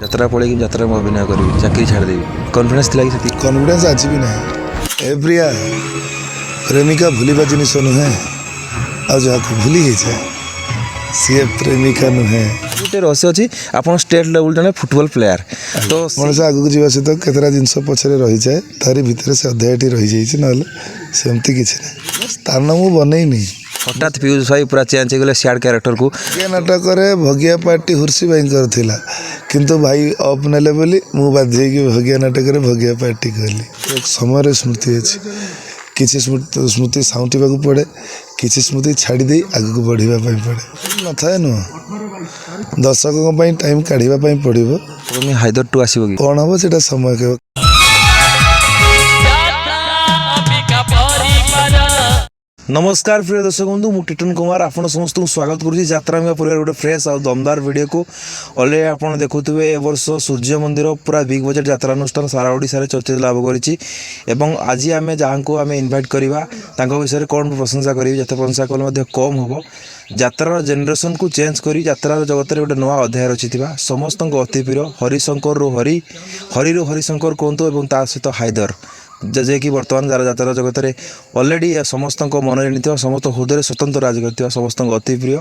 যাত্রা পড়ে যাত্রা অভিনয় করবি চাকরি ছাড়িদেবি কনফিডেন্স ଥିଲା कि ସେତିକି कॉन्फिडेंस आज भी ना ए प्रिया प्रेमिका भूलिबा जिनिस नुहे आ जहाँ भूली जाए सी प्रेमिका नुहे ଗୋଟେ ରହସ୍ୟ ଅଛି ଆପଣ ଷ୍ଟେଟ୍ ଲେବୁଲ୍ ଜଣେ ଫୁଟବଲ ପ୍ଲେୟାର ତ मनुष्य आगक जावा सहित केतरा जिनस पछरे रही जाए तारी भितर से अध्यायटी रही जाइए ना सेमती किसी ना स्थान मु बनईनी ହଠାତ୍ ପିୟୁଷ ଭାଇ ପୁରା ଚେଞ୍ଜ ହେଇଗଲେ ସିଆଡ଼ କ୍ୟାରେକ୍ଟରକୁ भगिया नाटक भगिया पार्टी हुर्सी भाई करथिला किंतु भाई अप नेले बोली मु बाध्य कि भगिया नाटक भगिया पार्टी कहली एक समय स्मृति अच्छी किसी स्मृति साउंटिबा पड़े किसी स्मृति छाड़ी दे आगक बढ़िबा पड़े न थाए नुह दर्शकों टाइम काढ़ा पड़ो ହାଇଦର ଟୁ ଆସିବ କି कौन हम से समय के नमस्कार प्रिय दर्शक बंधु मु टिटन कुमार आपण समस्त स्वागत करुँच यात्रा परिवार गोटे फ्रेश और दमदार वीडियो को अलरेडी आप देखुवे ए वर्ष सूर्य मंदिर पूरा बिग बजेट यात्रा अनुष्ठान सारा ओडिशा चर्चा लाभ करी आज आम जहाँ को आम इनभाइट करवा विषय कौन प्रशंसा करी जिते प्रशंसा कले कम हम यात्रार जेनेरेशन को चेंज करी यात्रा जगत में गोटे नुआ अध्याय रची समस्त अति प्रिय हरिशंकर रु हरि हरिशंकर कहतु और ता सहित हायदर जे कि बर्तमान जरा यात्रा जगत में अलरेडी समस्त मन जानी समस्त हृदय स्वतंत्र राज कर समस्त अति प्रिय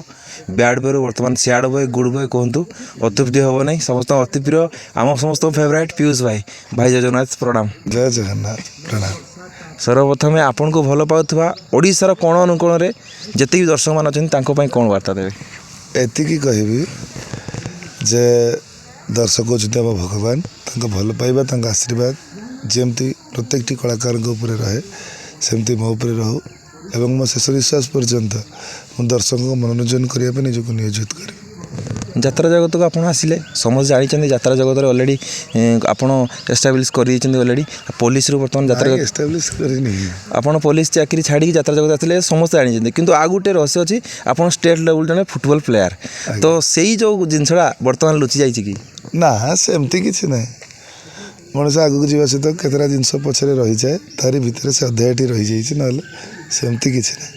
बैड बॉय बर्तमान सैड बॉय गुड बॉय कहतु अत्युक्ति हम ना समस्त अति प्रिय आम समस्त फेवरेट पीयूष भाई भाई जय जगन्नाथ प्रणाम जय जगन्नाथ प्रणाम सर्वप्रथम आपन को भल पाउथवा ओडिशार कोण अनुकोण रे जति भी दर्शक मान अछन तांको पई कोन वार्ता देबे एतिकी कहबी जे दर्शक होते आम भगवान भल पाइबा आशीर्वाद जमती प्रत्येक कलाकार उपर रहे सेमती मो उपर रहू एवं मो शेष निश्वास पर्यंत मो दर्शक को मनोरंजन करने निजक नियोजित करी यात्रा जगत को आपन आसिले समझ जानी यात्रा जगत रे ऑलरेडी आपन एस्टाब्लिश कर ऑलरेडी पुलिस रो बर्तमान यात्रा एस्टाब्लिश करनी आपन पुलिस चाकरी छाड़ी यात्रा जगत आसिले समस्त जानी किंतु आ गुटे रहस्य अछि आपन स्टेट लेवल जने फुटबॉल प्लेयर तो सेही जो जिनछड़ा बर्तमान लुचि जाई छि कि ना सेमती किसी ना मनुष्य आगक जावा सहित केतरा जिनस पछरे रही जाए तारी भितर से अध्यायटी रही जाइए ना सेमती किसी ना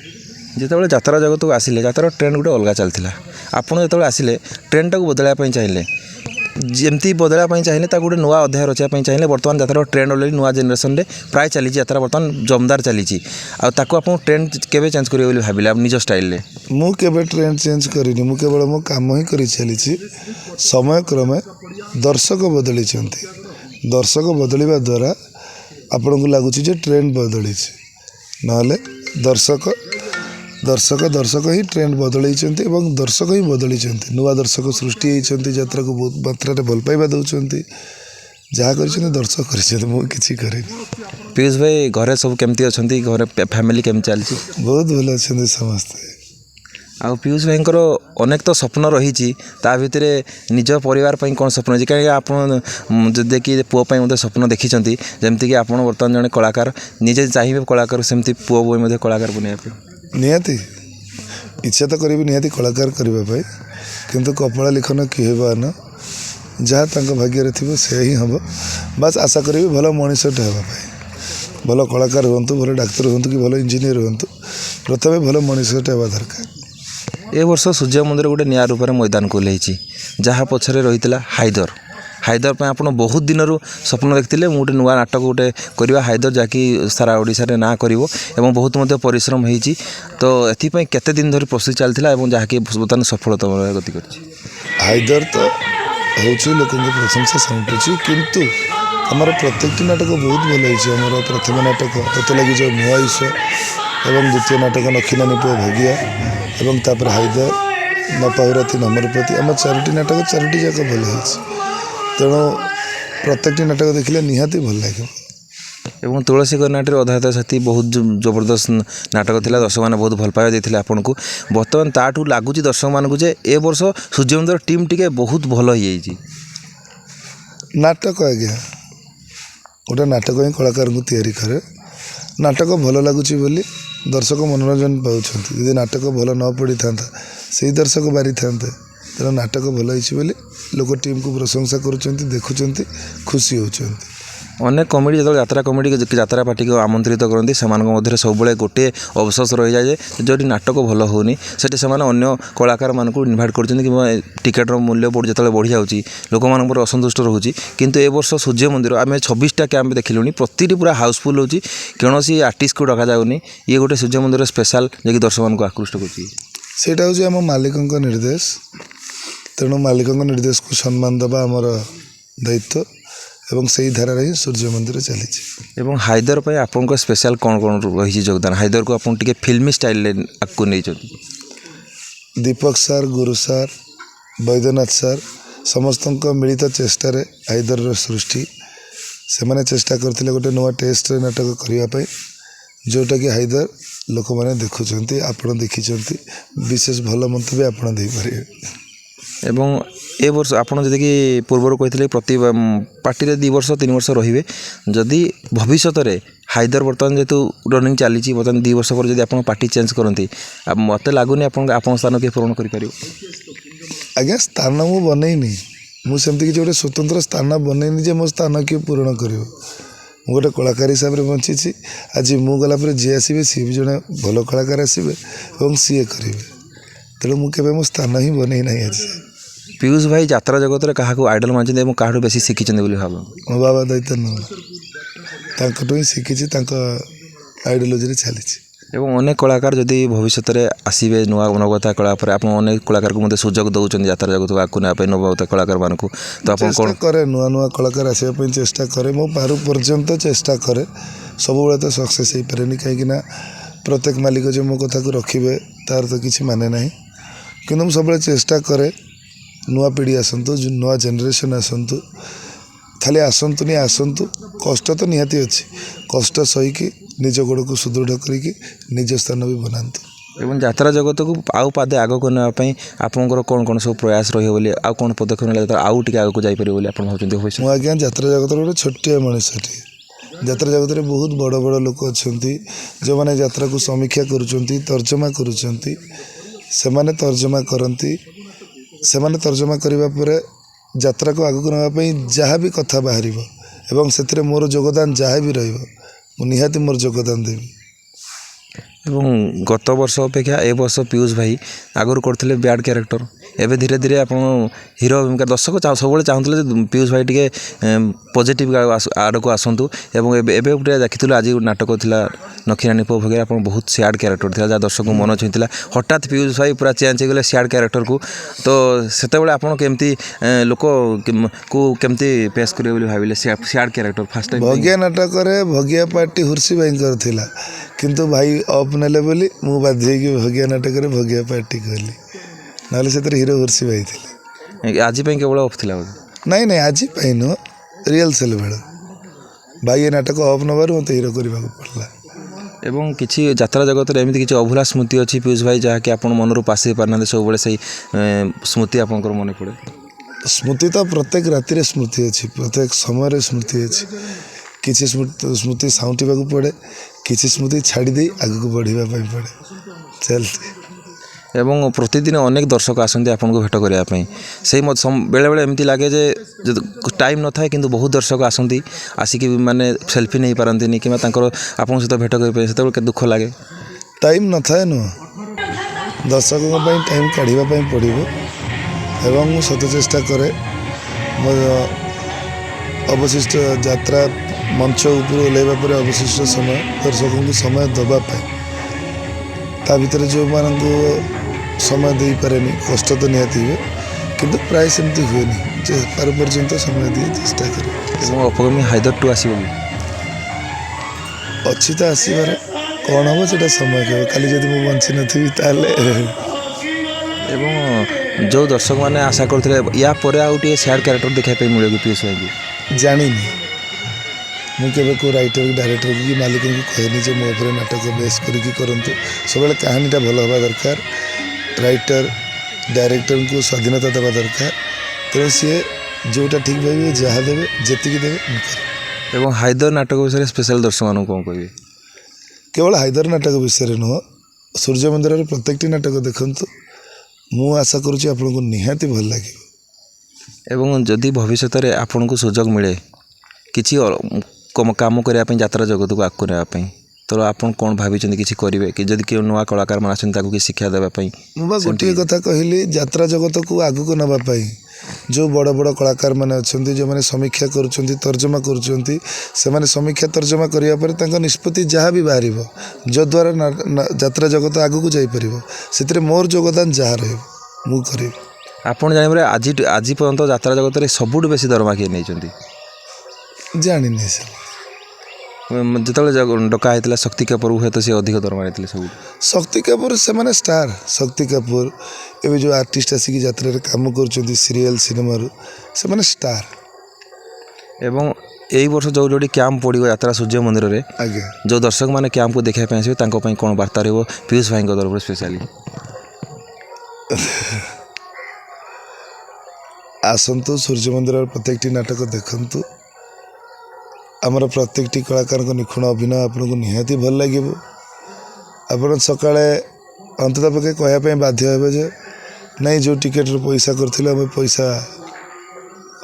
जितेबाला यात्रा जगत को आसिले यात्रा ट्रेंड गोटे अलग चलता आपड़ जो आसिले ट्रेंड को बदलवाई चाहिए जमती बदलवाई चाहिए गोटे नुआ अध्याय रचापी चाहिए बर्तमान यात्रा ट्रेंड अलरेडी नुआ जेनेरेशन में प्राय चली यात्रा बर्तमान जमदार चली आपको ट्रेंड केवे चेंज करेंगे भाविले निज स्टाइल मु केबे ट्रेंड चेंज करिनी मु केवल मो काम ही करी चली समय क्रमे दर्शक बदली दर्शक बदलिबा द्वारा आपण को लगुच ट्रेंड बदली ना दर्शक दर्शक दर्शक ही ट्रेंड बदल दर्शक ही बदली नुआ दर्शक सृष्टि होती यात्रा को बहुत मात्रा भल पाइबा दौरान जहाँ कर दर्शक कर पीयूष भाई घरे सब केमती अच्छा घरे फैमिली केम चलती बहुत भल अच्छा समस्ते आउ पीयूष भाई अनेक तो स्वप्न रही भितर निज परिवार कौन स्वप्न अच्छी कहीं आप देखिए पुओं मत स्वप्न देखी जमीक आप बर्तमान जड़े कलाकार निजे चाहिए कलाकार सेमती पुओ बोई कलाकार बनवाई निहाती इच्छा तो करी निहाती कलाकार करने किंतु कपाल लिखन किए न जहाँ तक भाग्य थी से ही हम बस आशा करी भल मनीषटे हाँपाई भल कलाकार हूँ भल डाक्तर हूँ कि भल इंजीनियर हूँ प्रथम भल मनीषटे हाँ दरकार ए वर्ष सूर्य मंदिर गोटे निया रूप में मैदान को लेची जहाँ पछरे रही हायदर हायदर पे आप बहुत दिन स्वप्न देखते गोटे नुआ नाटक गोटे करवा हायदर जहाँकि सारा ओडिशा रे ना करिवो एवं बहुत मध्य परिश्रम होती तो एपाई केते दिन धरी प्रस्तुति चलता जहाँकि बर्तमान सफलता गति कर हायदर तो हूँ लोक प्रशंसा साउंटुची किंतु आमर प्रत्येक नाटक बहुत भल होमर प्रथम नाटक तो लगे जो मुआईश एवं द्वितीय नाटक नखिनानी पुओ भगिया एवं तापर हायदर नपाहुराती नम्रपति आम चारोटी नाटक चारोटी जाक भल तेणु प्रत्येक नाटक देखिले निहाती भल लगे एवं तुलसी कर्नाटर अधायत साथी बहुत जबरदस्त नाटक थिला दर्शक मैंने बहुत भल पाइबा देथिले आपनको बर्तमान ताठू लगुच दर्शक मानक जे ए वर्ष सूर्य मंदिर टीम टिके बहुत भल हो नाटक आज्ञा गोटे नाटक ही कलाकार को तैयारी करे नाटक भल लगुच बोली दर्शक मनोरंजन पाँच यदि नाटक भल न पड़ी था से दर्शक बारी था तेना नाटक भल होली लोक टीम को प्रशंसा कर देखुं खुशी होती ଅନେକ କମେଡ଼ି ଯେତେବେଳେ ଯାତ୍ରା କମେଡ଼ି ଯାତ୍ରା ପାର୍ଟିକୁ ଆମନ୍ତ୍ରିତ କରନ୍ତି ସେମାନଙ୍କ ମଧ୍ୟରେ ସବୁବେଳେ ଗୋଟିଏ ଅବଶୋଷ ରହିଯାଏ ଯେ ଯଦି ନାଟକ ଭଲ ହେଉନି ସେଠି ସେମାନେ ଅନ୍ୟ କଳାକାରମାନଙ୍କୁ ଇନଭାଇଟ୍ କରୁଛନ୍ତି କିମ୍ବା ଟିକେଟ୍ର ମୂଲ୍ୟ ଯେତେବେଳେ ବଢ଼ିଯାଉଛି ଲୋକମାନଙ୍କର ଅସନ୍ତୁଷ୍ଟ ରହୁଛି। କିନ୍ତୁ ଏ ବର୍ଷ ସୂର୍ଯ୍ୟ ମନ୍ଦିର ଆମେ 26ଟା କ୍ୟାମ୍ପ ଦେଖିଲୁଣି, ପ୍ରତିଟି ପୁରା ହାଉସଫୁଲ୍ ହେଉଛି, କୌଣସି ଆର୍ଟିଷ୍ଟକୁ ଡକାଯାଉନି। ଇଏ ଗୋଟେ ସୂର୍ଯ୍ୟ ମନ୍ଦିର ସ୍ପେଶାଲ୍ ଯିଏକି ଦର୍ଶକମାନଙ୍କୁ ଆକୃଷ୍ଟ କରୁଛି। ସେଇଟା ହେଉଛି ଆମ ମାଲିକଙ୍କ ନିର୍ଦ୍ଦେଶ, ତେଣୁ ମାଲିକଙ୍କ ନିର୍ଦ୍ଦେଶକୁ ସମ୍ମାନ ଦେବା ଆମର ଦାୟିତ୍ୱ ଏବଂ ସେଇ ଧାରାରେ ହିଁ ସୂର୍ଯ୍ୟ ମନ୍ଦିର ଚାଲିଛି। ଏବଂ ହାଇଦର ପାଇଁ ଆପଣଙ୍କ ସ୍ପେଶାଲ୍ କ'ଣ କ'ଣ ରହିଛି ଯୋଗଦାନ? ହାଇଦରକୁ ଆପଣ ଟିକେ ଫିଲ୍ମି ଷ୍ଟାଇଲ୍ରେ ଆଗକୁ ନେଇଛନ୍ତି। ଦୀପକ ସାର୍, ଗୁରୁ ସାର୍, ବୈଦ୍ୟନାଥ ସାର୍ ସମସ୍ତଙ୍କ ମିଳିତ ଚେଷ୍ଟାରେ ହାଇଦରର ସୃଷ୍ଟି। ସେମାନେ ଚେଷ୍ଟା କରିଥିଲେ ଗୋଟେ ନୂଆ ଟେଷ୍ଟରେ ନାଟକ କରିବା ପାଇଁ, ଯେଉଁଟାକି ହାଇଦର ଲୋକମାନେ ଦେଖୁଛନ୍ତି, ଆପଣ ଦେଖିଛନ୍ତି, ବିଶେଷ ଭଲ ମନ୍ତବ୍ୟ ଆପଣ ଦେଇପାରିବେ। ଏବଂ ଏ ବର୍ଷ ଆପଣ ଯଦିକି ପୂର୍ବରୁ କହିଥିଲେ ପ୍ରତି ପାର୍ଟିରେ 2 ବର୍ଷ 3 ବର୍ଷ ରହିବେ, ଯଦି ଭବିଷ୍ୟତରେ ହାଇଦର ବର୍ତ୍ତମାନ ଯେହେତୁ ରନିଂ ଚାଲିଛି, ବର୍ତ୍ତମାନ 2 ବର୍ଷ ପରେ ଯଦି ଆପଣ ପାର୍ଟି ଚେଞ୍ଜ କରନ୍ତି, ମୋତେ ଲାଗୁନି ଆପଣଙ୍କ ସ୍ଥାନ କିଏ ପୂରଣ କରିପାରିବ। ଆଜ୍ଞା, ସ୍ଥାନ ମୁଁ ବନେଇନି, ମୁଁ ସେମିତି କିଛି ଗୋଟେ ସ୍ୱତନ୍ତ୍ର ସ୍ଥାନ ବନେଇନି ଯେ ମୋ ସ୍ଥାନ କିଏ ପୂରଣ କରିବ। ମୁଁ ଗୋଟେ କଳାକାର ହିସାବରେ ବଞ୍ଚିଛି। ଆଜି ମୁଁ ଗଲା ପରେ ଯିଏ ଆସିବେ ସିଏ ବି ଜଣେ ଭଲ କଳାକାର ଆସିବେ ଏବଂ ସିଏ କରିବେ, ତେଣୁ ମୁଁ କେବେ ମୋ ସ୍ଥାନ ହିଁ ବନେଇ ନାହିଁ। ଆଜି ପିୟୁଷ ଭାଇ ଯାତ୍ରା ଜଗତରେ କାହାକୁ ଆଇଡଲ୍ ମାନିଛନ୍ତି ଏବଂ କାହାଠୁ ବେଶୀ ଶିଖିଛନ୍ତି ବୋଲି ଭାବନ୍ତି? ମୋ ବାବା ଦୈତାନନ୍ଦ, ତାଙ୍କଠୁ ହିଁ ଶିଖିଛି, ତାଙ୍କ ଆଇଡ଼ିଓଲୋଜିରେ ଚାଲିଛି। ଏବଂ ଅନେକ କଳାକାର ଯଦି ଭବିଷ୍ୟତରେ ଆସିବେ ନୂଆ ନବତା କଳା ପରେ, ଆପଣ ଅନେକ କଳାକାରକୁ ମଧ୍ୟ ସୁଯୋଗ ଦେଉଛନ୍ତି ଯାତ୍ରା ଜଗତକୁ ଆଗକୁ ନେବା ପାଇଁ, ନବତା କଳାକାରମାନଙ୍କୁ, ତ ଆପଣ କ'ଣ କରେ ନୂଆ ନୂଆ କଳାକାର ଆସିବା ପାଇଁ ଚେଷ୍ଟା କରେ, ମୁଁ ପାରୁ ପର୍ଯ୍ୟନ୍ତ ଚେଷ୍ଟା କରେ। ସବୁବେଳେ ତ ସକ୍ସେସ୍ ହେଇପାରେନି, କାହିଁକିନା ପ୍ରତ୍ୟେକ ମାଲିକ ଯେ ମୋ କଥାକୁ ରଖିବେ ତାର ତ କିଛି ମାନେ ନାହିଁ, କିନ୍ତୁ ମୁଁ ସବୁବେଳେ ଚେଷ୍ଟା କରେ ନୂଆ ପିଢ଼ି ଆସନ୍ତୁ, ନୂଆ ଜେନେରେସନ୍ ଆସନ୍ତୁ, ଖାଲି ଆସନ୍ତୁନି, ଆସନ୍ତୁ, କଷ୍ଟ ତ ନିହାତି ଅଛି, କଷ୍ଟ ସହିକି ନିଜ ଗୋଡ଼କୁ ସୁଦୃଢ଼ କରିକି ନିଜ ସ୍ଥାନ ବି ବନାନ୍ତୁ। ଏବଂ ଯାତ୍ରା ଜଗତକୁ ଆଉ ପାଦେ ଆଗକୁ ନେବା ପାଇଁ ଆପଣଙ୍କର କ'ଣ କ'ଣ ସବୁ ପ୍ରୟାସ ରହିବ ବୋଲି, ଆଉ କ'ଣ ପଦକ୍ଷେପ ନେଲେ ଆଉ ଟିକେ ଆଗକୁ ଯାଇପାରିବ ବୋଲି ଆପଣ ଭାବୁଛନ୍ତି? ମୁଁ ଆଜ୍ଞା ଯାତ୍ରା ଜଗତର ଗୋଟେ ଛୋଟିଆ ମଣିଷଟିଏ। ଯାତ୍ରା ଜଗତରେ ବହୁତ ବଡ଼ ବଡ଼ ଲୋକ ଅଛନ୍ତି ଯେଉଁମାନେ ଯାତ୍ରାକୁ ସମୀକ୍ଷା କରୁଛନ୍ତି, ତର୍ଜମା କରୁଛନ୍ତି। ସେମାନେ ତର୍ଜମା କରନ୍ତି, ସେମାନେ ତର୍ଜମା କରିବା ପରେ ଯାତ୍ରାକୁ ଆଗକୁ ନେବା ପାଇଁ ଯାହା ବି କଥା ବାହାରିବ ଏବଂ ସେଥିରେ ମୋର ଯୋଗଦାନ ଯାହା ବି ରହିବ, ମୁଁ ନିହାତି ମୋର ଯୋଗଦାନ ଦେବି। ଏବଂ ଗତ ବର୍ଷ ଅପେକ୍ଷା ଏ ବର୍ଷ ପିୟୁଷ ଭାଇ ଆଗରୁ କରୁଥିଲେ ବ୍ୟାଡ୍ କ୍ୟାରେକ୍ଟର, ଏବେ ଧୀରେ ଧୀରେ ଆପଣ ହିରୋ ଭୂମିକା, ଦର୍ଶକ ସବୁବେଳେ ଚାହୁଁଥିଲେ ଯେ ପିୟୁଷ ଭାଇ ଟିକେ ପଜିଟିଭ୍ ଆଡ଼କୁ ଆସନ୍ତୁ। ଏବଂ ଏବେ ଗୋଟେ ଦେଖିଥିଲୁ ଆଜି ନାଟକ ଥିଲା ନଖିରାଣୀ ପୁଅ ଭଗିଆ, ଆପଣ ବହୁତ ସ୍ୟାଡ଼୍ କ୍ୟାରେକ୍ଟର ଥିଲା ଯାହା ଦର୍ଶକଙ୍କୁ ମନ ଛୁଇଁଥିଲା। ହଠାତ୍ ପିୟୁଷ ଭାଇ ପୁରା ଚେଞ୍ଜ ହେଇଗଲେ ସ୍ୟାଡ଼୍ କ୍ୟାରେକ୍ଟରକୁ, ତ ସେତେବେଳେ ଆପଣ କେମିତି ଲୋକକୁ କେମିତି ପେସ୍ କରିବେ ବୋଲି ଭାବିଲେ ସ୍ୟାଡ଼୍ କ୍ୟାରେକ୍ଟର ଫାର୍ଷ୍ଟ ଟାଇମ୍? ଭଗିଆ ନାଟକରେ ଭଗିଆ ପାର୍ଟି ହୁର୍ସି ଭାଇଙ୍କର ଥିଲା, କିନ୍ତୁ ଭାଇ ଅଫ୍ ନେଲେ ବୋଲି ମୁଁ ବାଧ୍ୟ ହେଇକି ଭଗିଆ ନାଟକରେ ଭଗିଆ ପାର୍ଟି କଲି, ନହେଲେ ସେଥିରେ ହିରୋ ହୁର୍ସି ଭାଇ ଥିଲେ। ଆଜି ପାଇଁ କେବଳ ଅଫ୍ ଥିଲା ବୋଧେ? ନାଇଁ ଆଜି ପାଇଁ ନୁହଁ, ରିହର୍ସାଲ୍ ବେଳ ଭାଇ ଏ ନାଟକ ଅଫ୍ ନେବାରୁ ମୋତେ ହିରୋ କରିବାକୁ ପଡ଼ିଲା। ଏବଂ କିଛି ଯାତ୍ରା ଜଗତରେ ଏମିତି କିଛି ଅଭୁଲା ସ୍ମୃତି ଅଛି ପିୟୁଷ ଭାଇ ଯାହାକି ଆପଣ ମନରୁ ପାସେଇ ପାରୁନାହାନ୍ତି, ସବୁବେଳେ ସେଇ ସ୍ମୃତି ଆପଣଙ୍କର ମନେ ପଡ଼େ? ସ୍ମୃତି ତ ପ୍ରତ୍ୟେକ ରାତିରେ ସ୍ମୃତି ଅଛି, ପ୍ରତ୍ୟେକ ସମୟରେ ସ୍ମୃତି ଅଛି। କିଛି ସ୍ମୃତି ସାଉଁଟିବାକୁ ପଡ଼େ, କିଛି ସ୍ମୃତି ଛାଡ଼ି ଦେଇ ଆଗକୁ ବଢ଼ିବା ପାଇଁ ପଡ଼େ, ଚାଲିଛି। ଏବଂ ପ୍ରତିଦିନ ଅନେକ ଦର୍ଶକ ଆସନ୍ତି ଆପଣଙ୍କୁ ଭେଟ କରିବା ପାଇଁ, ସେଇ ବେଳେବେଳେ ଏମିତି ଲାଗେ ଯେ ଟାଇମ୍ ନଥାଏ କିନ୍ତୁ ବହୁତ ଦର୍ଶକ ଆସନ୍ତି, ଆସିକି ମାନେ ସେଲ୍ଫି ନେଇପାରନ୍ତିନି କିମ୍ବା ତାଙ୍କର ଆପଣଙ୍କ ସହିତ ଭେଟ କରିବା ପାଇଁ, ସେତେବେଳେ କେତେ ଦୁଃଖ ଲାଗେ? ଟାଇମ୍ ନଥାଏ ନୁହଁ, ଦର୍ଶକଙ୍କ ପାଇଁ ଟାଇମ୍ କାଢ଼ିବା ପାଇଁ ପଡ଼ିବ ଏବଂ ମୁଁ ସତ ଚେଷ୍ଟା କରେ ମୋ ଅବଶିଷ୍ଟ ଯାତ୍ରା ମଞ୍ଚ ଉପରୁ ଓହ୍ଲାଇବା ପରେ ଅବଶିଷ୍ଟ ସମୟ ଦର୍ଶକଙ୍କୁ ସମୟ ଦେବା ପାଇଁ। ତା ଭିତରେ ଯେଉଁମାନଙ୍କୁ ସମୟ ଦେଇପାରେନି, କଷ୍ଟ ତ ନିହାତି ହୁଏ, କିନ୍ତୁ ପ୍ରାୟ ସେମିତି ହୁଏନି, ଯେ ପାରୁ ପର୍ଯ୍ୟନ୍ତ ସମୟ দিয়ে ଚେଷ୍ଟା କରେ। ଏବଂ ଅପକମିଂ ହାଇଦର 2 ଆସିବ କି? ଅଛି ତ ଆସିବାର, କ'ଣ ହେବ ସେଇଟା ସମୟ କହିବ। କାଲି ଯଦି ମୁଁ ବଞ୍ଚିନଥିବି ତାହେଲେ। ଏବଂ ଯେଉଁ ଦର୍ଶକମାନେ ଆଶା କରୁଥିଲେ ୟା ପରେ ଆଉ ଟିକେ ସ୍ୟାଡ଼୍ କ୍ୟାରେକ୍ଟର ଦେଖିବା ପାଇଁ ମିଳିବ କି ପିୟୁଷ ଭାଇଙ୍କୁ? ଜାଣିନି, ମୁଁ କେବେ କେଉଁ ରାଇଟର ଡାଇରେକ୍ଟରକୁ କି ମାଲିକଙ୍କୁ କହେନି ଯେ ମୋ ଉପରେ ନାଟକ ବେସ୍ କରିକି କରନ୍ତୁ। ସବୁବେଳେ କାହାଣୀଟା ଭଲ ହେବା ଦରକାର, ରାଇଟର ଡାଇରେକ୍ଟରଙ୍କୁ ସ୍ୱାଧୀନତା ଦେବା ଦରକାର, ତେଣୁ ସିଏ ଯେଉଁଟା ଠିକ୍ ଭାବିବେ, ଯାହା ଦେବେ, ଯେତିକି ଦେବେ ମୁଁ କରିବି। ଏବଂ ହାଇଦର ନାଟକ ବିଷୟରେ ସ୍ପେଶାଲ ଦର୍ଶକମାନଙ୍କୁ କ'ଣ କହିବେ? କେବଳ ହାଇଦର ନାଟକ ବିଷୟରେ ନୁହଁ, ସୂର୍ଯ୍ୟ ମନ୍ଦିରର ପ୍ରତ୍ୟେକଟି ନାଟକ ଦେଖନ୍ତୁ, ମୁଁ ଆଶା କରୁଛି ଆପଣଙ୍କୁ ନିହାତି ଭଲ ଲାଗିବ। ଏବଂ ଯଦି ଭବିଷ୍ୟତରେ ଆପଣଙ୍କୁ ସୁଯୋଗ ମିଳେ କିଛି କାମ କରିବା ପାଇଁ ଯାତ୍ରା ଜଗତକୁ ଆଗକୁ ନେବା ପାଇଁ ତ ଆପଣ କ'ଣ ଭାବିଛନ୍ତି କିଛି କରିବେ କି ଯଦି କେଉଁ ନୂଆ କଳାକାରମାନେ ଆସନ୍ତି ତାକୁ କିଛି ଶିକ୍ଷା ଦେବା ପାଇଁ? ମୁଁ ବା ଗୋଟିଏ କଥା କହିଲି, ଯାତ୍ରା ଜଗତକୁ ଆଗକୁ ନେବା ପାଇଁ ଯେଉଁ ବଡ଼ ବଡ଼ କଳାକାରମାନେ ଅଛନ୍ତି, ଯେଉଁମାନେ ସମୀକ୍ଷା କରୁଛନ୍ତି, ତର୍ଜମା କରୁଛନ୍ତି, ସେମାନେ ସମୀକ୍ଷା ତର୍ଜମା କରିବା ପରେ ତାଙ୍କ ନିଷ୍ପତ୍ତି ଯାହା ବି ବାହାରିବ, ଯଦ୍ୱାରା ଯାତ୍ରା ଜଗତ ଆଗକୁ ଯାଇପାରିବ, ସେଥିରେ ମୋର ଯୋଗଦାନ ଯାହା ରହିବ ମୁଁ କରିବି। ଆପଣ ଜାଣିବାରେ ଆଜି ପର୍ଯ୍ୟନ୍ତ ଯାତ୍ରା ଜଗତରେ ସବୁଠୁ ବେଶୀ ଦରମା କିଏ ନେଇଛନ୍ତି? ଜାଣିନି ସେ ଯେତେବେଳେ ଡକା ହେଇଥିଲା ଶକ୍ତି କାପୁର, ହୁଏତ ସେ ଅଧିକ ଦରମା ନେଇଥିଲେ ସବୁଠୁ। ଶକ୍ତି କାପୁର ସେମାନେ ଷ୍ଟାର। ଶକ୍ତି କାପୁର ଏବେ ଯେଉଁ ଆର୍ଟିଷ୍ଟ ଆସିକି ଯାତ୍ରାରେ କାମ କରୁଛନ୍ତି ସିରିଏଲ୍ ସିନେମାରୁ, ସେମାନେ ଷ୍ଟାର। ଏବଂ ଏଇ ବର୍ଷ ଯେଉଁ ଯେଉଁଠି କ୍ୟାମ୍ପ ପଡ଼ିବ ଯାତ୍ରା ସୂର୍ଯ୍ୟ ମନ୍ଦିରରେ, ଆଜ୍ଞା, ଯେଉଁ ଦର୍ଶକମାନେ କ୍ୟାମ୍ପକୁ ଦେଖିବା ପାଇଁ ଆସିବେ ତାଙ୍କ ପାଇଁ କ'ଣ ବାର୍ତ୍ତା ରହିବ ପିୟୁଷ ଭାଇଙ୍କ ତରଫରୁ ସ୍ପେଶାଲି? ଆସନ୍ତୁ ସୂର୍ଯ୍ୟ ମନ୍ଦିରର ପ୍ରତ୍ୟେକଟି ନାଟକ ଦେଖନ୍ତୁ। ଆମର ପ୍ରତ୍ୟେକଟି କଳାକାରଙ୍କ ନିଖୁଣ ଅଭିନୟ ଆପଣଙ୍କୁ ନିହାତି ଭଲ ଲାଗିବ। ଆପଣ ସକାଳେ ଅନ୍ତତଃ ପକ୍ଷେ କହିବା ପାଇଁ ବାଧ୍ୟ ହେବେ ଯେ ନାଇଁ, ଯେଉଁ ଟିକେଟ୍ର ପଇସା କରିଥିଲେ ଆମେ ପଇସା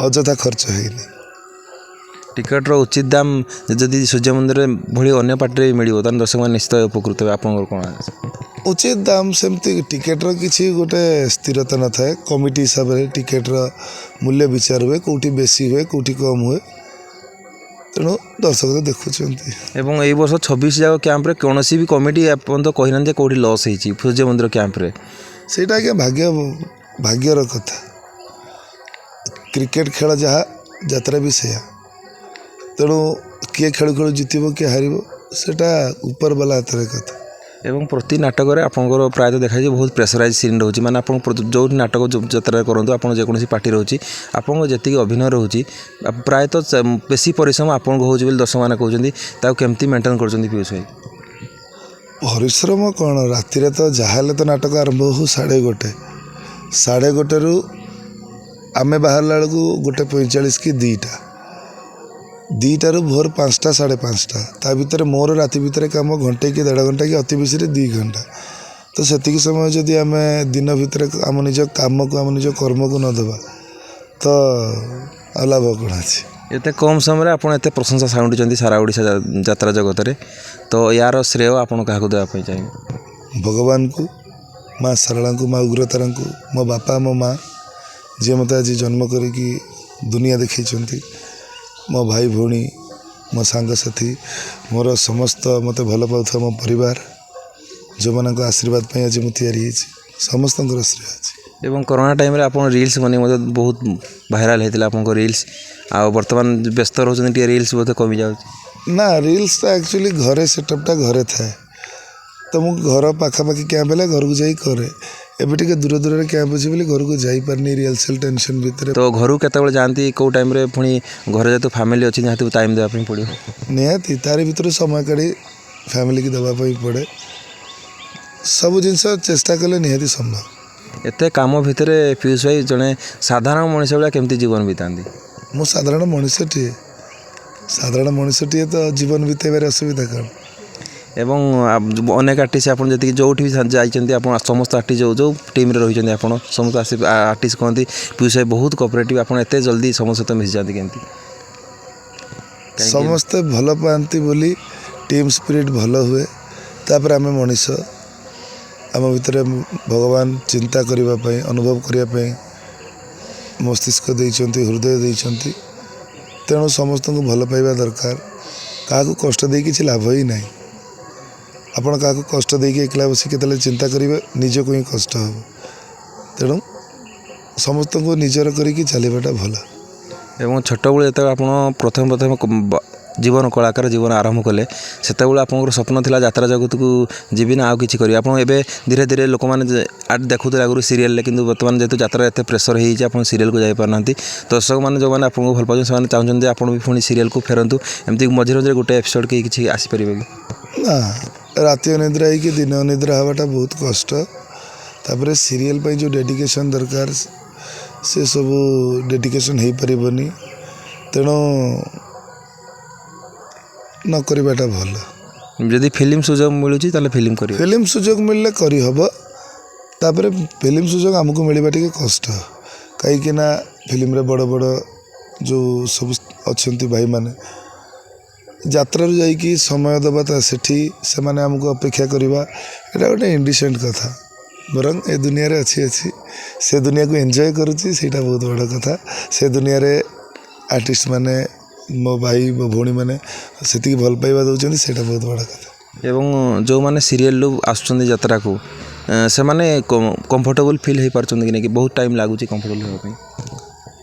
ଅଯଥା ଖର୍ଚ୍ଚ ହେଇନି। ଟିକେଟ୍ର ଉଚିତ ଦାମ ଯଦି ସୂର୍ଯ୍ୟ ମନ୍ଦିର ଭଳି ଅନ୍ୟ ପାର୍ଟିରେ ବି ମିଳିବ ତାହେଲେ ଦର୍ଶକମାନେ ନିଶ୍ଚିତ ଉପକୃତ ହେବେ। ଆପଣଙ୍କର କ'ଣ ଅଛି? ଉଚିତ ଦାମ ସେମିତି ଟିକେଟ୍ର କିଛି ଗୋଟେ ସ୍ଥିରତା ନଥାଏ। କମିଟି ହିସାବରେ ଟିକେଟ୍ର ମୂଲ୍ୟ ବିଚାର ହୁଏ, କେଉଁଠି ବେଶୀ ହୁଏ, କେଉଁଠି କମ୍ ହୁଏ, ତେଣୁ ଦର୍ଶକ ତ ଦେଖୁଛନ୍ତି। ଏବଂ ଏଇ ବର୍ଷ 26 ଯାକ କ୍ୟାମ୍ପରେ କୌଣସି ବି କମିଟି ଏପର୍ଯ୍ୟନ୍ତ କହିନାହାନ୍ତି ଯେ କେଉଁଠି ଲସ୍ ହେଇଛି ସୂର୍ଯ୍ୟ ମନ୍ଦିର କ୍ୟାମ୍ପରେ। ସେଇଟା ଆଜ୍ଞା ଭାଗ୍ୟର କଥା। କ୍ରିକେଟ ଖେଳ ଯାହା, ଯାତ୍ରା ବି ସେୟା। ତେଣୁ କିଏ ଖେଳୁ ଖେଳୁ ଜିତିବ, କିଏ ହାରିବ, ସେଇଟା ଉପରବାଲା ହାତରେ କଥା। ଏବଂ ପ୍ରତି ନାଟକରେ ଆପଣଙ୍କର ପ୍ରାୟତଃ ଦେଖାଯାଇଛି ବହୁତ ପ୍ରେସରାଇଜ୍ ସିନ୍ ରହୁଛି। ମାନେ ଆପଣ ଯେଉଁଠି ନାଟକ ଯାତ୍ରାରେ କରନ୍ତୁ, ଆପଣ ଯେକୌଣସି ପାର୍ଟି ରହୁଛି, ଆପଣଙ୍କ ଯେତିକି ଅଭିନୟ ରହୁଛି ପ୍ରାୟତଃ ବେଶୀ ପରିଶ୍ରମ ଆପଣଙ୍କୁ ହେଉଛି ବୋଲି ଦର୍ଶକମାନେ କହୁଛନ୍ତି। ତାକୁ କେମିତି ମେଣ୍ଟେନ୍ କରୁଛନ୍ତି ପିୟୁଷ ଭାଇ? ପରିଶ୍ରମ କ'ଣ, ରାତିରେ ତ ଯାହାହେଲେ ତ ନାଟକ ଆରମ୍ଭ ହଉ 1:30, 1:30ରୁ ଆମେ ବାହାରିଲା ବେଳକୁ 1:45 କି 2ଟାରୁ ଭୋର 5ଟା 5:30। ତା ଭିତରେ ମୋର ରାତି ଭିତରେ କାମ ଘଣ୍ଟେ କି 1.5 ଘଣ୍ଟା କି ଅତି ବେଶୀରେ 2 ଘଣ୍ଟା। ତ ସେତିକି ସମୟ ଯଦି ଆମେ ଦିନ ଭିତରେ ଆମ ନିଜ କାମକୁ, ଆମ ନିଜ କର୍ମକୁ ନ ଦେବା ତ ଆଉ ଲାଭ କ'ଣ ଅଛି? ଏତେ କମ୍ ସମୟରେ ଆପଣ ଏତେ ପ୍ରଶଂସା ସାଉଣ୍ଡିଛନ୍ତି ସାରା ଓଡ଼ିଶା ଯାତ୍ରା ଜଗତରେ, ତ ୟାର ଶ୍ରେୟ ଆପଣ କାହାକୁ ଦେବା ପାଇଁ ଚାହିଁବେ? ଭଗବାନଙ୍କୁ, ମା ଶାରଳାଙ୍କୁ, ମା ଉଗ୍ରତାରାଙ୍କୁ, ମୋ ବାପା ମୋ ମା, ଯିଏ ମୋତେ ଆଜି ଜନ୍ମ କରିକି ଦୁନିଆ ଦେଖାଇଛନ୍ତି, ମୋ ଭାଇ ଭଉଣୀ, ମୋ ସାଙ୍ଗସାଥି, ମୋର ସମସ୍ତ ମୋତେ ଭଲ ପାଉଥିବା ମୋ ପରିବାର, ଯେଉଁମାନଙ୍କ ଆଶୀର୍ବାଦ ପାଇଁ ଆଜି ମୁଁ ତିଆରି ହେଇଛି, ସମସ୍ତଙ୍କର ଶ୍ରେୟ ଅଛି। ଏବଂ କରୋନା ଟାଇମ୍ରେ ଆପଣ ରିଲ୍ସ ବନେଇ ମଧ୍ୟ ବହୁତ ଭାଇରାଲ୍ ହେଇଥିଲା ଆପଣଙ୍କ ରିଲ୍ସ। ଆଉ ବର୍ତ୍ତମାନ ବ୍ୟସ୍ତ ରହୁଛନ୍ତି, ଟିକେ ରିଲ୍ସ ବୋଧେ କମିଯାଉଛି? ନା, ରିଲ୍ସଟା ଆକ୍ଚୁଆଲି ଘରେ ସେଟଅପ୍ଟା ଘରେ ଥାଏ, ତ ମୁଁ ଘର ପାଖାପାଖି କ୍ୟାମ୍ପ ହେଲେ ଘରକୁ ଯାଇ କରେ। ଏବେ ଟିକେ ଦୂରରେ କ୍ୟାମ୍ପ ଅଛି ବୋଲି ଘରକୁ ଯାଇପାରିନି, ରିହର୍ସାଲ୍ ଟେନସନ୍ ଭିତରେ। ତ ଘରକୁ କେତେବେଳେ ଯାଆନ୍ତି, କେଉଁ ଟାଇମ୍ରେ? ପୁଣି ଘରେ ଯେହେତୁ ଫ୍ୟାମିଲି ଅଛି ନିହାତି ଟାଇମ୍ ଦେବା ପାଇଁ ପଡ଼ିବ। ନିହାତି ତାରି ଭିତରେ ସମୟ କାଢ଼ି ଫ୍ୟାମିଲିକି ଦେବା ପାଇଁ ପଡ଼େ। ସବୁ ଜିନିଷ ଚେଷ୍ଟା କଲେ ନିହାତି ସମ୍ଭବ। ଏତେ କାମ ଭିତରେ ପିୟୁଷ ଭାଇ ଜଣେ ସାଧାରଣ ମଣିଷ ଭଳିଆ କେମିତି ଜୀବନ ବିତାନ୍ତି? ମୁଁ ସାଧାରଣ ମଣିଷଟିଏ ତ ଜୀବନ ବିତେଇବାରେ ଅସୁବିଧା କ'ଣ? ଏବଂ ଅନେକ ଆର୍ଟିଷ୍ଟ ଆପଣ ଯେତିକି ଯେଉଁଠି ବି ଯାଇଛନ୍ତି, ଆପଣ ସମସ୍ତ ଆର୍ଟିଷ୍ଟ ଯେଉଁ ଟିମ୍ରେ ରହିଛନ୍ତି, ଆପଣ ସମସ୍ତ ଆର୍ଟିଷ୍ଟ କହନ୍ତି ପିୟୁଷ ଭାଇ ବହୁତ କୋଅପରେଟିଭ୍, ଆପଣ ଏତେ ଜଲ୍ଦି ସମସ୍ତ ସହିତ ମିଶିଯାନ୍ତି କେମିତି? ସମସ୍ତେ ଭଲ ପାଆନ୍ତି ବୋଲି ଟିମ୍ ସ୍ପିରିଟ୍ ଭଲ ହୁଏ। ତାପରେ ଆମେ ମଣିଷ, ଆମ ଭିତରେ ଭଗବାନ ଚିନ୍ତା କରିବା ପାଇଁ, ଅନୁଭବ କରିବା ପାଇଁ ମସ୍ତିଷ୍କ ଦେଇଛନ୍ତି, ହୃଦୟ ଦେଇଛନ୍ତି। ତେଣୁ ସମସ୍ତଙ୍କୁ ଭଲ ପାଇବା ଦରକାର। କାହାକୁ କଷ୍ଟ ଦେଇ କିଛି ଲାଭ ହିଁ ନାହିଁ। ଆପଣ କାହାକୁ କଷ୍ଟ ଦେଇକି ଏକଲା ବସି କେତେବେଳେ ଚିନ୍ତା କରିବେ, ନିଜକୁ ହିଁ କଷ୍ଟ ହେବ। ତେଣୁ ସମସ୍ତଙ୍କୁ ନିଜର କରିକି ଚାଲିବାଟା ଭଲ। ଏବଂ ଛୋଟବେଳେ ଯେତେବେଳେ ଆପଣ ପ୍ରଥମେ ଜୀବନ କଳାକାର ଜୀବନ ଆରମ୍ଭ କଲେ, ସେତେବେଳେ ଆପଣଙ୍କର ସ୍ୱପ୍ନ ଥିଲା ଯାତ୍ରା ଜଗତକୁ ଯିବି ନା ଆଉ କିଛି କରିବି? ଆପଣ ଏବେ ଧୀରେ ଧୀରେ ଲୋକମାନେ ଦେଖୁଥିଲେ ଆଗରୁ ସିରିଏଲରେ, କିନ୍ତୁ ବର୍ତ୍ତମାନ ଯେହେତୁ ଯାତ୍ରା ଏତେ ପ୍ରେସର ହେଇଯାଇଛି ଆପଣ ସିରିଏଲକୁ ଯାଇପାରୁନାହାନ୍ତି। ଦର୍ଶକମାନେ ଯେଉଁମାନେ ଆପଣଙ୍କୁ ଭଲ ପାଉଛନ୍ତି ସେମାନେ ଚାହୁଁଛନ୍ତି ଯେ ଆପଣ ବି ପୁଣି ସିରିଏଲକୁ ଫେରନ୍ତୁ। ଏମିତି ମଝିରେ ମଝିରେ ଗୋଟେ ଏପିସୋଡ଼ କି କିଛି ଆସିପାରିବ କି? ନା, ରାତି ଅନିଦ୍ରା ହେଇକି ଦିନ ଅନିଦ୍ରା ହେବାଟା ବହୁତ କଷ୍ଟ। ତାପରେ ସିରିଏଲ୍ ପାଇଁ ଯେଉଁ ଡେଡିକେସନ୍ ଦରକାର, ସେସବୁ ଡେଡିକେସନ୍ ହେଇପାରିବନି। ତେଣୁ ନ କରିବାଟା ଭଲ। ଯଦି ଫିଲ୍ମ ସୁଯୋଗ ମିଳୁଛି ତାହେଲେ ଫିଲ୍ମ କରିବ? ଫିଲ୍ମ ସୁଯୋଗ ମିଳିଲେ କରିହେବ। ତାପରେ ଫିଲ୍ମ ସୁଯୋଗ ଆମକୁ ମିଳିବା ଟିକେ କଷ୍ଟ, କାହିଁକିନା ଫିଲ୍ମରେ ବଡ଼ ବଡ଼ ଯେଉଁ ସବୁ ଅଛନ୍ତି ଭାଇମାନେ ଯାତ୍ରାରୁ ଯାଇକି ସମୟ ଦେବା ତା ସେଠି ସେମାନେ ଆମକୁ ଅପେକ୍ଷା କରିବା ଏଇଟା ଗୋଟେ ଇଣ୍ଡିସେଣ୍ଟ କଥା ବରଂ ଏ ଦୁନିଆରେ ଅଛି ସେ ଦୁନିଆକୁ ଏନ୍ଜୟ କରୁଛି ସେଇଟା ବହୁତ ବଡ଼ କଥା ସେ ଦୁନିଆରେ ଆର୍ଟିଷ୍ଟ ମାନେ ମୋ ଭାଇ ମୋ ଭଉଣୀମାନେ ସେତିକି ଭଲ ପାଇବା ଦେଉଛନ୍ତି ସେଇଟା ବହୁତ ବଡ଼ କଥା ଏବଂ ଯେଉଁମାନେ ସିରିଏଲରୁ ଆସୁଛନ୍ତି ଯାତ୍ରାକୁ ସେମାନେ କମ୍ଫର୍ଟେବୁଲ୍ ଫିଲ୍ ହେଇପାରୁଛନ୍ତି କି ନାଇଁ ବହୁତ ଟାଇମ୍ ଲାଗୁଛି କମ୍ଫର୍ଟେବୁଲ୍ ହେବା ପାଇଁ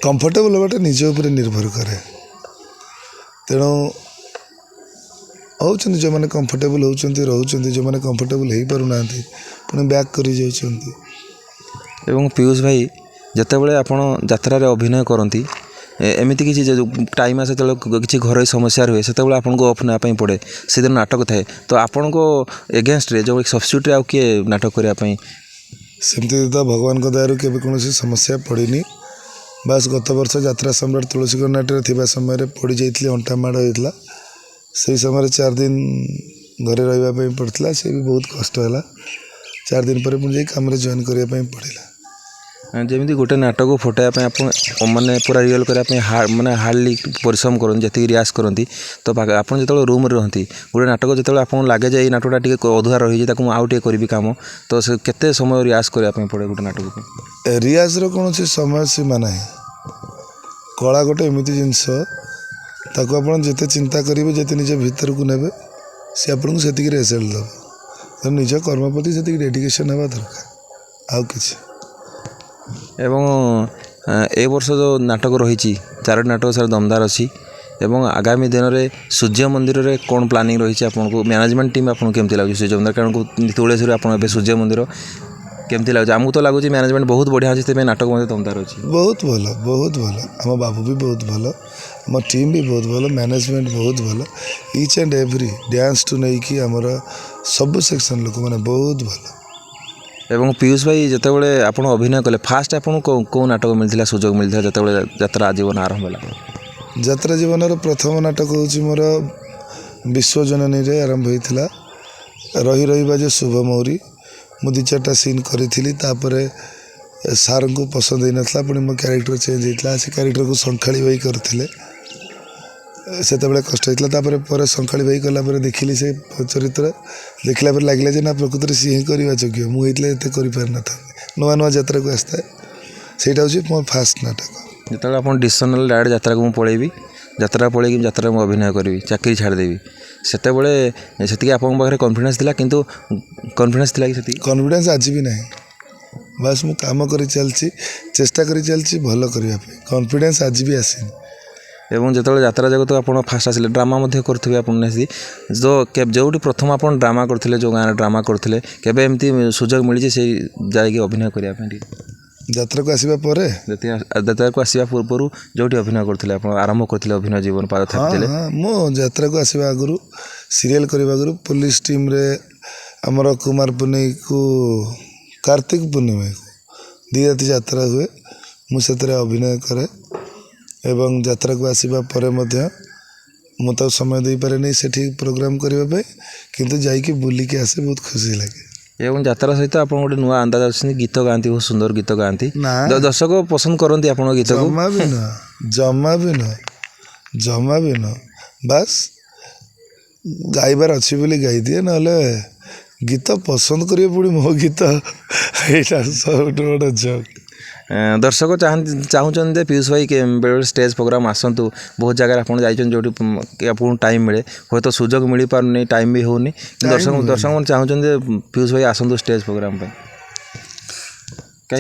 କମ୍ଫର୍ଟେବୁଲ୍ ହେବାଟା ନିଜ ଉପରେ ନିର୍ଭର କରେ ତେଣୁ ହେଉଛନ୍ତି ଯେଉଁମାନେ କମ୍ଫର୍ଟେବୁଲ୍ ହେଉଛନ୍ତି ରହୁଛନ୍ତି ଯେଉଁମାନେ କମ୍ଫର୍ଟେବୁଲ୍ ହେଇପାରୁନାହାନ୍ତି ପୁଣି ବ୍ୟାକ୍ କରିଯାଉଛନ୍ତି ଏବଂ ପିୟୁଷ ଭାଇ ଯେତେବେଳେ ଆପଣ ଯାତ୍ରାରେ ଅଭିନୟ କରନ୍ତି ଏମିତି କିଛି ଟାଇମ୍ ଆସେ ଯେତେବେଳେ କିଛି ଘରୋଇ ସମସ୍ୟା ରୁହେ ସେତେବେଳେ ଆପଣଙ୍କୁ ଅଫ୍ ନେବା ପାଇଁ ପଡ଼େ ସେଦିନ ନାଟକ ଥାଏ ତ ଆପଣଙ୍କ ଏଗେନଷ୍ଟରେ ଯେଉଁ ସବଷ୍ଟିଟ୍ୟୁଟ୍ରେ ଆଉ କିଏ ନାଟକ କରିବା ପାଇଁ ସେମିତି ତ ଭଗବାନଙ୍କ ଦୟାରୁ କେବେ କୌଣସି ସମସ୍ୟା ପଡ଼ିନି ବାସ୍ ଗତ ବର୍ଷ ଯାତ୍ରା ସମ୍ରାଟ ତୁଳସୀ କର୍ଣ୍ଣାଟରେ ଥିବା ସମୟରେ ପଡ଼ିଯାଇଥିଲି ଅଣ୍ଟା ମାଡ଼ ହୋଇଥିଲା ସେହି ସମୟରେ 4 ଦିନ ଘରେ ରହିବା ପାଇଁ ପଡ଼ିଥିଲା ସେ ବି ବହୁତ କଷ୍ଟ ହେଲା 4 ଦିନ ପରେ ପୁଣି ଯାଇ କାମରେ ଜଏନ୍ କରିବା ପାଇଁ ପଡ଼ିଲା ଯେମିତି ଗୋଟେ ନାଟକ ଫୁଟାଇବା ପାଇଁ ଆପଣ ମାନେ ପୁରା ରିଅଲ୍ କରିବା ପାଇଁ ମାନେ ହାର୍ଡ଼ଲି ପରିଶ୍ରମ କରନ୍ତି ଯେତିକି ରିଆଜ କରନ୍ତି ତ ଆପଣ ଯେତେବେଳେ ରୁମ୍ରେ ରହନ୍ତି ଗୋଟେ ନାଟକ ଯେତେବେଳେ ଆପଣଙ୍କୁ ଲାଗେ ଯେ ଏଇ ନାଟକଟା ଟିକେ ଅଧୁରା ରହିଛି ତାକୁ ମୁଁ ଆଉ ଟିକେ କରିବି କାମ ତ ସେ କେତେ ସମୟ ରିଆଜ କରିବା ପାଇଁ ପଡ଼େ ଗୋଟେ ନାଟକ ପାଇଁ ରିଆଜର କୌଣସି ସମୟ ସୀମା ନାହିଁ କଳା ଗୋଟେ ଏମିତି ଜିନିଷ ତାକୁ ଆପଣ ଯେତେ ଚିନ୍ତା କରିବେ ଯେତେ ନିଜ ଭିତରକୁ ନେବେ ସେ ଆପଣଙ୍କୁ ସେତିକି ରେଜଲ୍ଟ ଦେବ ତେଣୁ ନିଜ କର୍ମ ପ୍ରତି ସେତିକି ଡେଡିକେସନ୍ ହେବା ଦରକାର ଆଉ କିଛି ଏବଂ ଏ ବର୍ଷ ଯେଉଁ ନାଟକ ରହିଛି 4ଟି ନାଟକ ସାରା ଦମଦାର ଅଛି ଏବଂ ଆଗାମୀ ଦିନରେ ସୂର୍ଯ୍ୟ ମନ୍ଦିରରେ କ'ଣ ପ୍ଲାନିଂ ରହିଛି ଆପଣଙ୍କୁ ମ୍ୟାନେଜମେଣ୍ଟ ଟିମ୍ ଆପଣଙ୍କୁ କେମିତି ଲାଗୁଛି ସୂର୍ଯ୍ୟ ମନ୍ଦିର କାରଣ ତୁଳସୀରୁ ଆପଣ ଏବେ ସୂର୍ଯ୍ୟ ମନ୍ଦିର କେମିତି ଲାଗୁଛି ଆମକୁ ତ ଲାଗୁଛି ମ୍ୟାନେଜମେଣ୍ଟ ବହୁତ ବଢ଼ିଆ ଅଛି ସେଥିପାଇଁ ନାଟକ ମଧ୍ୟ ଦମଦାର ଅଛି ବହୁତ ଭଲ ଆମ ବାବୁ ବି ବହୁତ ଭଲ ଆମ ଟିମ୍ ବି ବହୁତ ଭଲ ମ୍ୟାନେଜମେଣ୍ଟ ବହୁତ ଭଲ ଇଚ୍ ଆଣ୍ଡ ଏଭ୍ରି ଡ୍ୟାନ୍ସଠୁ ନେଇକି ଆମର ସବୁ ସେକ୍ସନ୍ ଲୋକମାନେ ବହୁତ ଭଲ ଏବଂ ପିୟୁଷ ଭାଇ ଯେତେବେଳେ ଆପଣ ଅଭିନୟ କଲେ ଫାଷ୍ଟ ଆପଣଙ୍କୁ କେଉଁ ନାଟକ ମିଳିଥିଲା ସୁଯୋଗ ମିଳିଥିଲା ଯେତେବେଳେ ଯାତ୍ରା ଆଜୀବନ ଆରମ୍ଭ ହେଲା ଯାତ୍ରା ଜୀବନର ପ୍ରଥମ ନାଟକ ହେଉଛି ମୋର ବିଶ୍ୱଜନନୀରେ ଆରମ୍ଭ ହୋଇଥିଲା ରହି ରହିବା ଯେ ଶୁଭ ମୌରୀ ମୁଁ 2-4ଟା ସିନ୍ କରିଥିଲି ତାପରେ ସାର୍ଙ୍କୁ ପସନ୍ଦ ହେଇନଥିଲା ପୁଣି ମୋ କ୍ୟାରେକ୍ଟର ଚେଞ୍ଜ ହେଇଥିଲା ସେ କ୍ୟାରେକ୍ଟରକୁ ଶଙ୍ଖାଳି ଭାଇ କରିଥିଲେ ସେତେବେଳେ କଷ୍ଟ ହେଇଥିଲା ତାପରେ ପରେ ଶଙ୍ଖାଳି ଭାଇ କଲା ପରେ ଦେଖିଲି ସେ ଚରିତ୍ର ଦେଖିଲା ପରେ ଲାଗିଲା ଯେ ନା ପ୍ରକୃତରେ ସିଏ ହିଁ କରିବା ଯୋଗ୍ୟ ମୁଁ ହେଇଥିଲେ ଏତେ କରିପାରିନଥାନ୍ତି ନୂଆ ଯାତ୍ରାକୁ ଆସିଥାଏ ସେଇଟା ହେଉଛି ମୋ ଫାଷ୍ଟ ନାଟକ ଯେତେବେଳେ ଆପଣ ଡିସିସନ୍ ନେଲେ ଡାଇରେକ୍ଟ ଯାତ୍ରାକୁ ମୁଁ ପଳେଇବି ଯାତ୍ରା ପଳେଇକି ଯାତ୍ରାରେ ମୁଁ ଅଭିନୟ କରିବି ଚାକିରି ଛାଡ଼ିଦେବି ସେତେବେଳେ ସେତିକି ଆପଣଙ୍କ ପାଖରେ କନଫିଡେନ୍ସ ଥିଲା କିନ୍ତୁ କନଫିଡେନ୍ସ ଥିଲା କି ସେତିକି କନଫିଡେନ୍ସ ଆଜି ବି ନାହିଁ ବାସ୍ ମୁଁ କାମ କରି ଚାଲିଛି ଚେଷ୍ଟା କରି ଚାଲିଛି ଭଲ କରିବା ପାଇଁ କନଫିଡେନ୍ସ ଆଜି ବି ଆସିନି ଏବଂ ଯେତେବେଳେ ଯାତ୍ରା ଜଗତ ଆପଣ ଫାଷ୍ଟ ଆସିଲେ ଡ୍ରାମା ମଧ୍ୟ କରୁଥିବେ ଆପଣ ନିହାତି ଯେଉଁଠି ପ୍ରଥମ ଆପଣ ଡ୍ରାମା କରୁଥିଲେ ଯେଉଁ ଗାଁରେ ଡ୍ରାମା କରୁଥିଲେ କେବେ ଏମିତି ସୁଯୋଗ ମିଳିଛି ସେଇ ଯାଇକି ଅଭିନୟ କରିବା ପାଇଁ ଟିକେ ଯାତ୍ରାକୁ ଆସିବା ପରେ ଯାତ୍ରାକୁ ଆସିବା ପୂର୍ବରୁ ଯେଉଁଠି ଅଭିନୟ କରୁଥିଲେ ଆପଣ ଆରମ୍ଭ କରିଥିଲେ ଅଭିନୟ ଜୀବନ ପାଦ ଥାପିଥିଲେ ମୁଁ ଯାତ୍ରାକୁ ଆସିବା ଆଗରୁ ସିରିଏଲ୍ କରିବା ଆଗରୁ ପୋଲିସ ଟିମ୍ରେ ଆମର କୁମାର ପୂର୍ଣ୍ଣିମାକୁ କାର୍ତ୍ତିକ ପୂର୍ଣ୍ଣିମାକୁ 2 ରାତି ଯାତ୍ରା ହୁଏ ମୁଁ ସେଥିରେ ଅଭିନୟ କରେ ଏବଂ ଯାତ୍ରାକୁ ଆସିବା ପରେ ମଧ୍ୟ ମୁଁ ତ ସମୟ ଦେଇପାରେନି ସେଠି ପ୍ରୋଗ୍ରାମ କରିବା ପାଇଁ କିନ୍ତୁ ଯାଇକି ବୁଲିକି ଆସେ ବହୁତ ଖୁସି ଲାଗେ ଏବଂ ଯାତ୍ରା ସହିତ ଆପଣ ଗୋଟେ ନୂଆ ଅନ୍ଦାଜ ଅଛନ୍ତି ଗୀତ ଗାଆନ୍ତି ବହୁତ ସୁନ୍ଦର ଗୀତ ଗାଆନ୍ତି ଦର୍ଶକ ପସନ୍ଦ କରନ୍ତି ଆପଣଙ୍କ ଗୀତକୁ ଜମା ବି ନୁହଁ ବାସ୍ ଗାଇବାର ଅଛି ବୋଲି ଗାଇଦିଏ ନହେଲେ ଗୀତ ପସନ୍ଦ କରିବେ ପୁଣି ମୋ ଗୀତ ଏଇଟା ସବୁଠୁ ବଡ଼ ଜୋକ୍ ଦର୍ଶକ ଚାହୁଁଛନ୍ତି ଯେ ପିୟୁଷ ଭାଇ ବେଳେବେଳେ ଷ୍ଟେଜ୍ ପ୍ରୋଗ୍ରାମ୍ ଆସନ୍ତୁ ବହୁତ ଜାଗାରେ ଆପଣ ଯାଇଛନ୍ତି ଯେଉଁଠି ଆପଣଙ୍କୁ ଟାଇମ୍ ମିଳେ ହୁଏତ ସୁଯୋଗ ମିଳିପାରୁନି ଟାଇମ୍ ବି ହେଉନି ଦର୍ଶକମାନେ ଚାହୁଁଛନ୍ତି ଯେ ପିୟୁଷ ଭାଇ ଆସନ୍ତୁ ଷ୍ଟେଜ୍ ପ୍ରୋଗ୍ରାମ୍ ପାଇଁ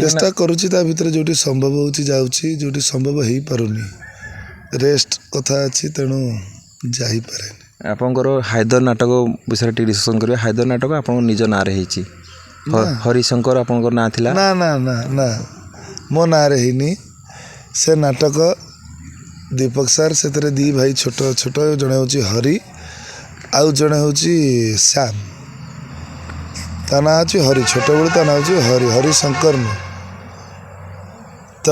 ଚେଷ୍ଟା କରୁଛି ତା ଭିତରେ ଯେଉଁଠି ସମ୍ଭବ ହେଉଛି ଯାଉଛି ଯେଉଁଠି ସମ୍ଭବ ହେଇପାରୁନି ରେଷ୍ଟ କଥା ଅଛି ତେଣୁ ଯାଇପାରେନି ଆପଣଙ୍କର ହାଇଦର ନାଟକ ବିଷୟରେ ଟିକେ ଡିସ୍କସନ୍ କରିବା ହାଇଦର ନାଟକ ଆପଣଙ୍କ ନିଜ ନାଁରେ ହେଇଛି ହରିଶଙ୍କର ଆପଣଙ୍କର ନାଁ ଥିଲା ନା ମୋ ନାଁରେ ହେଇନି ସେ ନାଟକ ଦୀପକ ସାର୍ ସେଥିରେ 2 ଭାଇ ଛୋଟ ଜଣେ ହେଉଛି ହରି ଆଉ ଜଣେ ହେଉଛି ଶ୍ୟାମ ତା ନାଁ ହେଉଛି ହରି ଛୋଟବେଳୁ ତା ନାଁ ହେଉଛି ହରିଶଙ୍କର ନୁହଁ ତ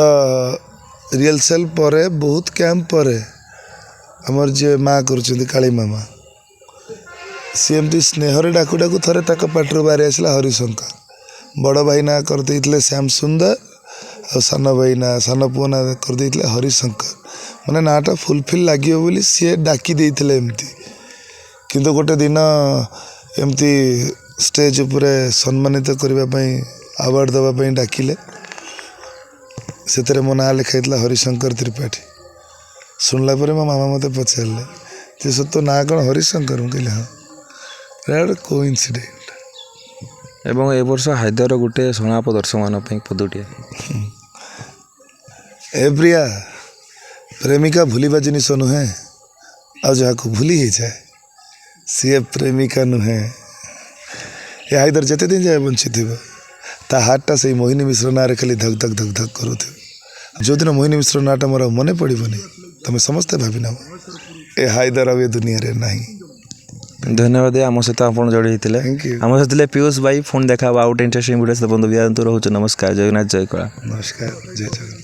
ରିହର୍ସାଲ୍ ପରେ ବହୁତ କ୍ୟାମ୍ପ ପରେ ଆମର ଯିଏ ମା କରୁଛନ୍ତି କାଳୀ ମାମା ସିଏ ଏମିତି ସ୍ନେହରେ ଡାକୁ ଡାକୁ ଥରେ ତାଙ୍କ ପାଟିରୁ ବାହାରି ଆସିଲା ହରିଶଙ୍କର ବଡ଼ ଭାଇ ନାଁ କରିଦେଇଥିଲେ ଶ୍ୟାମ ସୁନ୍ଦର ଆଉ ସାନ ପୁଅ ନାଁ କରିଦେଇଥିଲେ ହରିଶଙ୍କର ମାନେ ନାଁଟା ଫୁଲଫିଲ୍ ଲାଗିବ ବୋଲି ସିଏ ଡାକି ଦେଇଥିଲେ ଏମିତି। କିନ୍ତୁ ଗୋଟେ ଦିନ ଏମିତି ଷ୍ଟେଜ୍ ଉପରେ ସମ୍ମାନିତ କରିବା ପାଇଁ ଆୱାର୍ଡ଼ ଦେବା ପାଇଁ ଡାକିଲେ। ସେଥିରେ ମୋ ନାଁ ଲେଖା ହେଇଥିଲା ହରିଶଙ୍କର ତ୍ରିପାଠୀ। ଶୁଣିଲା ପରେ ମୋ ମାମା ମୋତେ ପଚାରିଲେ ଯେ ତୋ ନାଁ କ'ଣ ହରିଶଙ୍କର? ମୁଁ କହିଲି ହଁ। ଏଇଟା ଗୋଟେ କୋଇନ୍ସିଡେଣ୍ଟ। ଏବଂ ଏ ବର୍ଷ ହାଇଦର ଗୋଟେ ସଂଳାପ ଦର୍ଶକମାନଙ୍କ ପାଇଁ ପଦଟିଏ। ଏ ପ୍ରିୟା, ପ୍ରେମିକା ଭୁଲିବା ଜିନିଷ ନୁହେଁ, ଆଉ ଯାହାକୁ ଭୁଲି ହେଇଯାଏ ସିଏ ପ୍ରେମିକା ନୁହେଁ। ଏ ହାଇଦର ଯେତେ ଦିନ ଯାଏ ବଞ୍ଚିଥିବ ତା ହାର୍ଟଟା ସେଇ ମୋହିନୀ ମିଶ୍ର ନାଁରେ ଖାଲି ଧକ୍ ଧକ୍ ଧକ୍ ଧକ୍ କରୁଥିବ। ଯେଉଁଦିନ ମୋହିନୀ ମିଶ୍ର ନାଁଟା ମୋର ଆଉ ମନେ ପଡ଼ିବନି, ତମେ ସମସ୍ତେ ଭାବି ନେବ ଏ ହାଇଦର ଆଉ ଏ ଦୁନିଆରେ ନାହିଁ। ଧନ୍ୟବାଦ ଆମ ସହିତ ଆପଣ ଯୋଡ଼ି ହେଇଥିଲେ। Thank you. ଆମ ସହିତ ଥିଲେ ପିୟୁଷ ଭାଇ। ପୁଣି ଦେଖା ହବ ଆଉ ଗୋଟେ ଇଣ୍ଟରେଷ୍ଟିଂ ଭିଡ଼ିଓ। ବନ୍ଧୁ ବିହାନ୍ତୁ ରହୁଛୁ। ନମସ୍କାର। ଜଗନ୍ନାଥ ଜୟ କଳା। ନମସ୍କାର, ଜୟ ଜଗନ୍ନାଥ।